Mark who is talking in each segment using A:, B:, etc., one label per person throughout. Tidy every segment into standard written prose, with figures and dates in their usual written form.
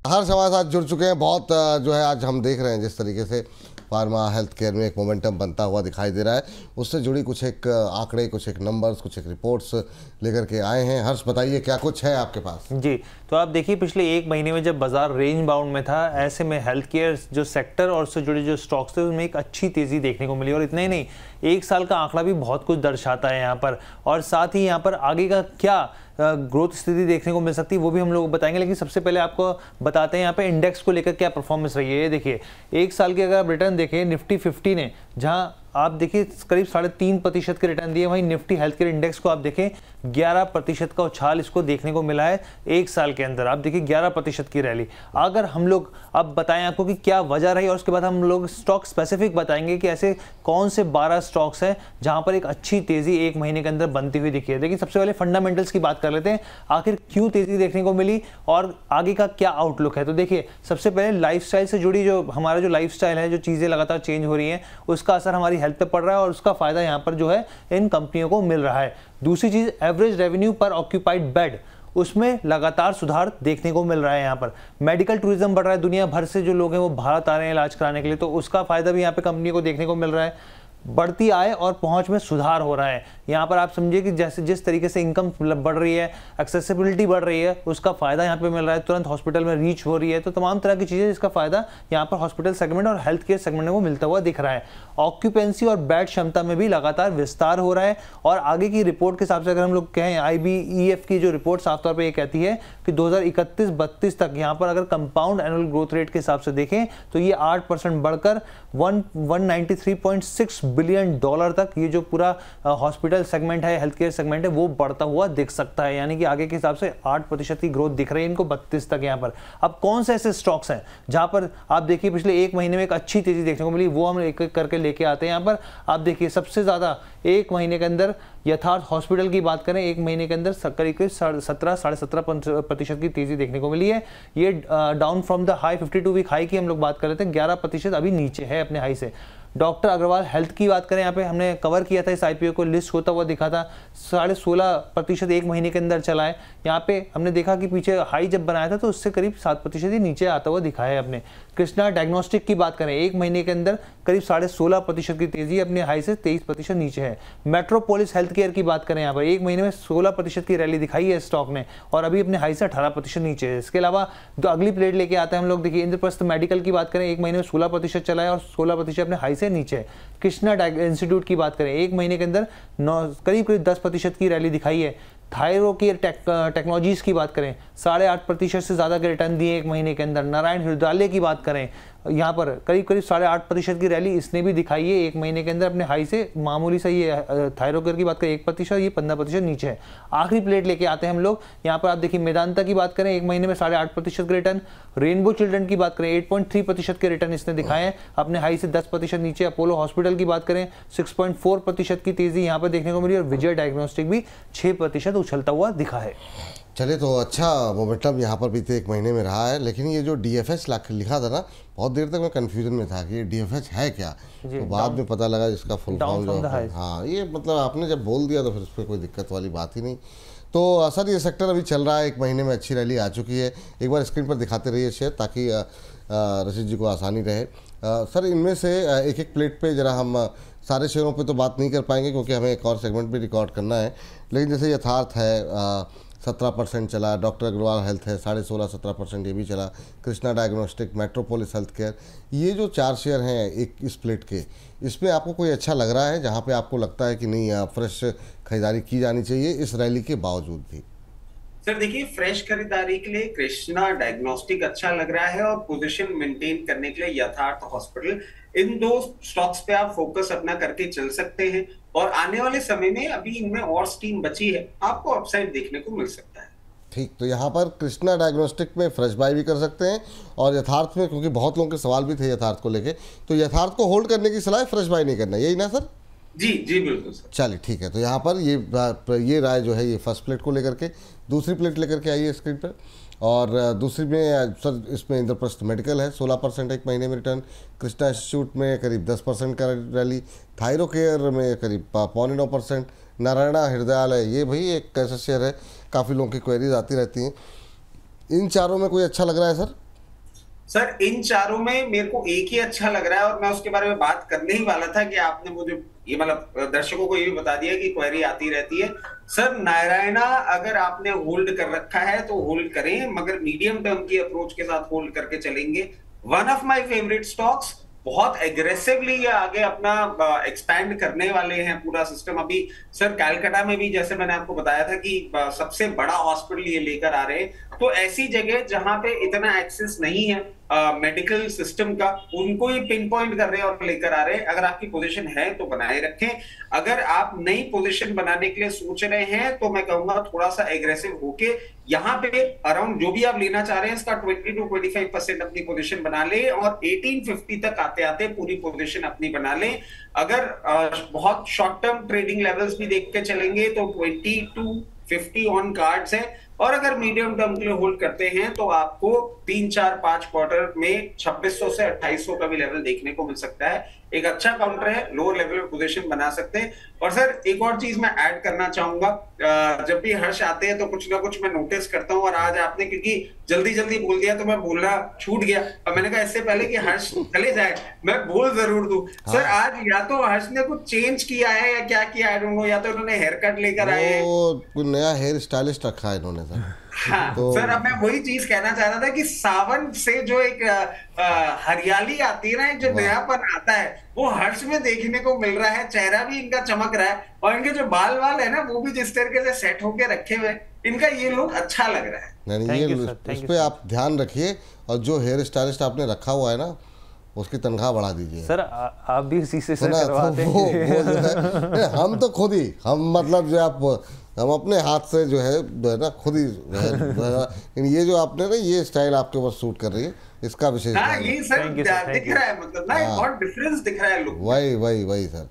A: हर्ष हमारे साथ जुड़ चुके हैं। बहुत जो है आज हम देख रहे हैं जिस तरीके से फार्मा हेल्थ केयर में एक मोमेंटम बनता हुआ दिखाई दे रहा है, उससे जुड़ी कुछ एक आंकड़े, कुछ एक नंबर्स, कुछ एक रिपोर्ट्स लेकर के आए हैं। हर्ष बताइए क्या कुछ है आपके पास?
B: जी, तो आप देखिए पिछले एक महीने में जब बाजार रेंज बाउंड में था, ऐसे में हेल्थ केयर जो सेक्टर और उससे जुड़े जो स्टॉक्स थे उसमें एक अच्छी तेजी देखने को मिली। और इतना ही नहीं, एक साल का आंकड़ा भी बहुत कुछ दर्शाता है यहाँ पर, और साथ ही यहाँ पर आगे का क्या ग्रोथ स्थिति देखने को मिल सकती है वो भी हम लोग बताएंगे। लेकिन सबसे पहले आपको बताते हैं यहाँ पे इंडेक्स को लेकर क्या परफॉर्मेंस रही है। ये देखिए एक साल के अगर आप रिटर्न देखें, निफ्टी 50 ने जहाँ आप देखिए करीब 3.5% के रिटर्न दिए, वहीं निफ्टी हेल्थ केयर इंडेक्स को आप देखें 11% का उछाल इसको देखने को मिला है एक साल के अंदर। आप देखिए 11% की रैली। अगर हम लोग अब बताएं आपको कि क्या वजह रही, और उसके बाद हम लोग स्टॉक स्पेसिफिक बताएंगे कि ऐसे कौन से 12 स्टॉक्स हैं जहां पर एक अच्छी तेजी एक महीने के अंदर बनती हुई दिखी है। लेकिन सबसे पहले फंडामेंटल्स की बात कर लेते हैं, आखिर क्यों तेजी देखने को मिली और आगे का क्या आउटलुक है। तो देखिए सबसे पहले लाइफस्टाइल से जुड़ी जो हमारा जो लाइफस्टाइल है, जो चीजें लगातार चेंज हो रही हैं, उसका असर हमारी हेल्थ पे पड़ रहा है और उसका फायदा यहाँ पर जो है इन कंपनियों को मिल रहा है। दूसरी चीज, एवरेज रेवेन्यू पर ऑक्यूपाइड बेड, उसमें लगातार सुधार देखने को मिल रहा है। यहाँ पर मेडिकल टूरिज्म बढ़ रहा है, दुनिया भर से जो लोग हैं वो भारत आ रहे हैं इलाज कराने के लिए, तो उसका फायदा भी यहाँ पे कंपनी को देखने को मिल रहा है। बढ़ती आय और पहुंच में सुधार हो रहा है। यहाँ पर आप समझिए कि जैसे जिस तरीके से इनकम बढ़ रही है, एक्सेसिबिलिटी बढ़ रही है, उसका फायदा यहाँ पे मिल रहा है, तुरंत हॉस्पिटल में रीच हो रही है, तो तमाम तरह की चीजें जिसका फायदा यहाँ पर हॉस्पिटल सेगमेंट और हेल्थ केयर सेगमेंट को मिलता हुआ दिख रहा है। ऑक्यूपेंसी और बेड क्षमता में भी लगातार विस्तार हो रहा है। और आगे की रिपोर्ट के हिसाब से अगर हम लोग कहें, IBEF की जो रिपोर्ट साफ तौर पर यह कहती है कि 2031-32 तक यहाँ पर अगर कंपाउंड एनुअल ग्रोथ रेट के हिसाब से देखें तो ये 8% बढ़कर 193.6 बिलियन डॉलर तक ये जो पूरा हॉस्पिटल सेगमेंट है, हेल्थ केयर सेगमेंट है, वो बढ़ता हुआ दिख सकता है। यानी कि आगे के हिसाब से 8% की ग्रोथ दिख रही है इनको 32 तक यहाँ पर। अब कौन से ऐसे स्टॉक्स हैं जहां पर आप देखिए पिछले एक महीने में एक अच्छी तेजी देखने को मिली, वो हम एक एक करके लेके आते हैं। यहाँ पर आप देखिए सबसे ज्यादा एक महीने के अंदर यथार्थ हॉस्पिटल की बात करें, एक महीने के अंदर करीब 17.5% की तेजी देखने को मिली है। ये down from the high 52 week high की हम लोग बात कर रहे थे, 11% अभी नीचे है अपने हाई से। डॉक्टर अग्रवाल हेल्थ की बात करें, यहाँ पे हमने कवर किया था, इस IPO को लिस्ट होता हुआ दिखा था, 16.5% एक महीने के अंदर चला है। यहाँ पे हमने देखा कि पीछे हाई जब बनाया था तो उससे करीब 7% ही नीचे आता हुआ दिखा है अपने। कृष्णा डायग्नोस्टिक की बात करें, एक महीने के अंदर करीब 16.5% की तेजी, अपने हाई से 23% नीचे है। मेट्रोपोलिस हेल्थ केयर की बात करें, यहाँ पर एक महीने में 16% की रैली दिखाई है स्टॉक ने, और अभी अपने हाई से 18% नीचे है। इसके अलावा जो अगली प्लेट लेके आते हैं हम लोग, देखिए इंद्रप्रस्थ मेडिकल की बात करें, एक महीने में 16% चला है और 16% अपने हाई से नीचे। कृष्णा इंस्टीट्यूट की बात करें, एक महीने के अंदर करीब 10% की रैली दिखाई है। थायरोकेयर टेक्नोलॉजीज की बात करें, 8.5% से ज्यादा के रिटर्न दिए एक महीने के अंदर। नारायण हृदयालय की बात करें, यहाँ पर करीब 8.5% की रैली इसने भी दिखाई है एक महीने के अंदर, अपने हाई से मामूली से। ये थायरोकेयर की बात करें 1%, ये 15% नीचे है। आखिरी प्लेट लेके आते हैं हम लोग, यहाँ पर आप देखिए मेदांता की बात करें, एक महीने में 8.5% के रिटर्न। रेनबो चिल्ड्रन की बात करें, 8.3% के रिटर्न इसने दिखाए हैं, अपने हाई से 10% नीचे। अपोलो हॉस्पिटल की बात करें, 6.4% की तेजी यहाँ पर देखने को मिली, और विजय डायग्नोस्टिक भी 6% उछलता हुआ दिखा है।
A: चलिए, तो अच्छा मोमेंटम यहाँ पर बीते एक महीने में रहा है। लेकिन ये जो DFH लिखा था ना, बहुत देर तक मैं कंफ्यूजन में था कि ये DFH है क्या, तो बाद में पता लगा इसका फुल फॉर्म जो है, हाँ ये मतलब आपने जब बोल दिया तो फिर उस पर कोई दिक्कत वाली बात ही नहीं। तो सर ये सेक्टर अभी चल रहा है, एक महीने में अच्छी रैली आ चुकी है। एक बार स्क्रीन पर दिखाते रहिए शेयर, ताकि रशीद जी को आसानी रहे। सर इनमें से एक एक प्लेट पे जरा हम सारे शेयरों पे तो बात नहीं कर पाएंगे क्योंकि हमें एक और सेगमेंट भी रिकॉर्ड करना है। लेकिन जैसे यथार्थ है 17% चला, डॉक्टर अग्रवाल हेल्थ है 16.5-17% ये भी चला, Krishna diagnostic, metropolis health care, ये जो 4 शेयर हैं एक इस प्लेट के, इसमें आपको कोई अच्छा लग रहा है जहाँ पे आपको लगता है कि नहीं फ्रेश खरीदारी की जानी चाहिए इस रैली के बावजूद भी?
C: सर देखिए, फ्रेश खरीदारी के लिए कृष्णा डायग्नोस्टिक अच्छा लग रहा है, और पोजीशन मेंटेन करने के लिए यथार्थ हॉस्पिटल, इन 2 स्टॉक्स पे आप फोकस अपना करके चल सकते हैं। और आने वाले समय में अभी इनमें और स्टीम बची है, आपको अपसाइड देखने को मिल सकता है।
A: ठीक, तो यहाँ पर कृष्णा डायग्नोस्टिक में फ्रेश बाय भी कर सकते हैं, और यथार्थ में, क्योंकि बहुत लोगों के सवाल भी थे यथार्थ को लेके, तो यथार्थ को होल्ड करने की सलाह है, फ्रेश बाय नहीं करना, यही ना सर?
C: जी जी बिल्कुल सर।
A: चलिए ठीक है, तो यहाँ पर ये राय जो है ये फर्स्ट प्लेट को लेकर के। दूसरी प्लेट लेकर के आइए स्क्रीन पर। और दूसरी में सर इसमें इंद्रप्रस्थ मेडिकल है 16% एक महीने में रिटर्न, कृष्णा इंस्टीट्यूट में करीब 10% का रैली, थायरोकेयर में करीब 8.25%, नारायणा हृदयालय ये भाई एक ऐसा शेयर है, काफ़ी लोगों की क्वेरीज आती रहती हैं। इन चारों में कोई अच्छा लग रहा है सर?
C: सर इन चारों में मेरे को एक ही अच्छा लग रहा है और मैं उसके बारे में बात करने ही वाला था कि आपने मुझे ये मतलब दर्शकों को ये भी बता दिया कि क्वेरी आती रहती है। सर नारायणा अगर आपने होल्ड कर रखा है तो होल्ड करें, मगर मीडियम टर्म की अप्रोच के साथ होल्ड करके चलेंगे। One of my favourite stocks, बहुत एग्रेसिवली ये आगे अपना एक्सपैंड करने वाले हैं पूरा सिस्टम। अभी सर कैलकाटा में भी जैसे मैंने आपको बताया था कि सबसे बड़ा हॉस्पिटल ये लेकर आ रहे हैं, तो ऐसी जगह जहां पे इतना एक्सेस नहीं है मेडिकल सिस्टम का, उनको ही पिन पॉइंट कर रहे हैं और लेकर आ रहे हैं। अगर आपकी पोजीशन है तो बनाए रखें। अगर आप नई पोजीशन बनाने के लिए सोच रहे हैं तो मैं कहूंगा थोड़ा सा एग्रेसिव होके यहाँ पे अराउंड जो भी आप लेना चाह रहे हैं इसका 20 to 25% अपनी पोजीशन बना ले और 1850 तक आते आते पूरी पोजीशन अपनी बना ले। अगर बहुत शॉर्ट टर्म ट्रेडिंग लेवल्स भी देख के चलेंगे तो 20 to 50 ऑन कार्ड्स है। और अगर मीडियम टर्म के लिए होल्ड करते हैं तो आपको 3, 4, 5 क्वार्टर में 2600 से 2800 का भी लेवल देखने को मिल सकता है। एक अच्छा काउंटर है, लोअर लेवल में पोजीशन बना सकते हैं। और सर एक और चीज मैं ऐड करना चाहूंगा, जब भी हर्ष आते हैं तो कुछ ना कुछ मैं नोटिस करता हूं, और आज आपने क्योंकि जल्दी जल्दी बोल दिया तो मैं बोलना छूट गया, और मैंने कहा इससे पहले कि हर्ष चले जाए मैं बोल जरूर दूं। सर आज या तो हर्ष ने कुछ चेंज किया है या क्या किया है, या तो उन्होंने हेयर कट लेकर आए हैं,
A: कोई नया हेयर स्टाइलिस्ट रखा है इन्होंने सर।
C: हाँ तो सर अब मैं वही चीज कहना चाह रहा था कि सावन से जो एक हरियाली आती है ना, एक जो नयापन आता है वो हर्ष में देखने को मिल रहा है। चेहरा भी इनका चमक रहा है और इनके जो बाल वाल है ना वो भी जिस तरीके से सेट होके रखे हुए, इनका ये लुक अच्छा लग रहा है।
A: नहीं ये उस पे आप ध्यान रखिए, और जो हेयर स्टाइलिस्ट आपने रखा हुआ है ना उसकी तनख्वाह बढ़ा दीजिए
B: सर। आप भी इसी से करवाते हैं।
A: वो हम तो खुद ही हम मतलब जो आप हम अपने हाथ से जो है ना खुद ही लेकिन ये जो आपने ना ये स्टाइल आपके ऊपर सूट कर रही है, इसका विशेष
C: ये सर दिख रहा है, मतलब ना बहुत डिफरेंस दिख रहा है लुक।
A: वही सर,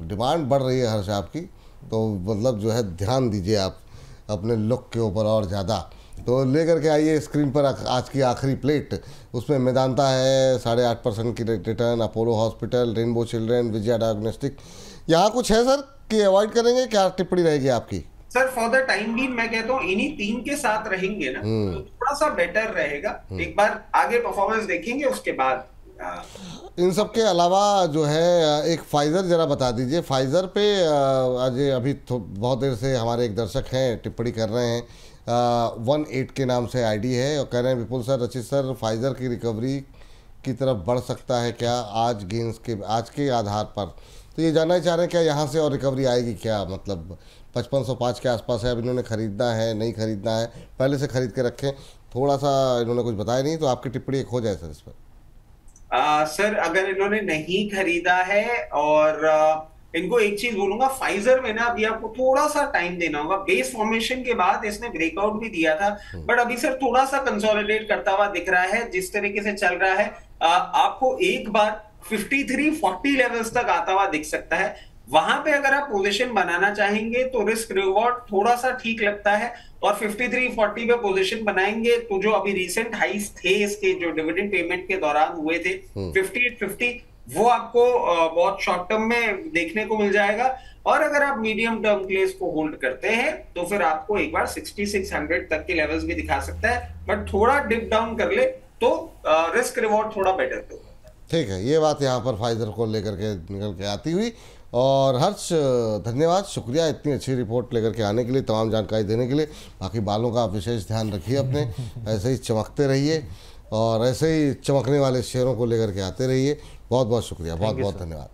A: डिमांड बढ़ रही है हर्ष आपकी, तो मतलब जो है ध्यान दीजिए आप अपने लुक के ऊपर और ज़्यादा। तो लेकर के आइए स्क्रीन पर आज की आखिरी प्लेट, उसमें मेदांता है 8.5% की return, Apollo hospital, rainbow children, Vijaya diagnostic. यहाँ कुछ है सर कि अवॉइड करेंगे, क्या टिप्पणी रहेगी आपकी?
C: Sir for the time being मैं कहता हूँ इन्हीं 3 के साथ रहेंगे ना तो थोड़ा सा बेटर रहेगा। एक बार आगे परफॉर्मेंस देखेंगे उसके बाद।
A: इन सब के अलावा जो है एक फाइजर जरा बता दीजिए। फाइजर पे आज अभी बहुत देर से हमारे एक दर्शक हैं टिप्पणी कर रहे हैं, 18 के नाम से आईडी है, और कह रहे हैं विपुल सर, रचित सर, फाइजर की रिकवरी की तरफ बढ़ सकता है क्या आज गेंस के आज के आधार पर? तो ये जानना ही चाह रहे हैं क्या यहाँ से और रिकवरी आएगी क्या? मतलब 5505 के आसपास है, अब इन्होंने ख़रीदना है नहीं ख़रीदना है, पहले से ख़रीद के रखें? थोड़ा सा इन्होंने कुछ बताया नहीं, तो आपकी टिप्पणी एक हो जाए सर इस पर।
C: सर अगर इन्होंने नहीं खरीदा है, और इनको एक चीज बोलूंगा, फाइजर में ना अभी आपको थोड़ा सा टाइम देना होगा। बेस फॉर्मेशन के बाद इसने ब्रेकआउट भी दिया था, बट अभी सर थोड़ा सा कंसोलिडेट करता हुआ दिख रहा है जिस तरीके से चल रहा है। आपको एक बार 5340 लेवल्स तक आता हुआ दिख सकता है। वहां पे अगर आप पोजीशन बनाना चाहेंगे तो रिस्क रिवॉर्ड थोड़ा सा ठीक लगता है, और 5340 पे पोजीशन बनाएंगे तो जो अभी रिसेंट हाइस थे इसके जो डिविडेंड पेमेंट के दौरान हुए थे 5850, वो आपको बहुत शॉर्ट टर्म में देखने को मिल जाएगा। और अगर आप मीडियम टर्म के लिए इसको होल्ड करते हैं तो फिर आपको एक बार 6600 तक के लेवल्स भी दिखा सकता है, बट थोड़ा डिप डाउन कर ले तो रिस्क रिवॉर्ड थोड़ा बेटर होगा।
A: ठीक है, ये बात यहाँ पर फाइजर को लेकर के निकल के आती हुई। और हर्ष धन्यवाद, शुक्रिया इतनी अच्छी रिपोर्ट लेकर के आने के लिए, तमाम जानकारी देने के लिए। बाकी बालों का आप विशेष ध्यान रखिए अपने, ऐसे ही चमकते रहिए और ऐसे ही चमकने वाले शेयरों को लेकर के आते रहिए। बहुत बहुत शुक्रिया, बहुत बहुत धन्यवाद।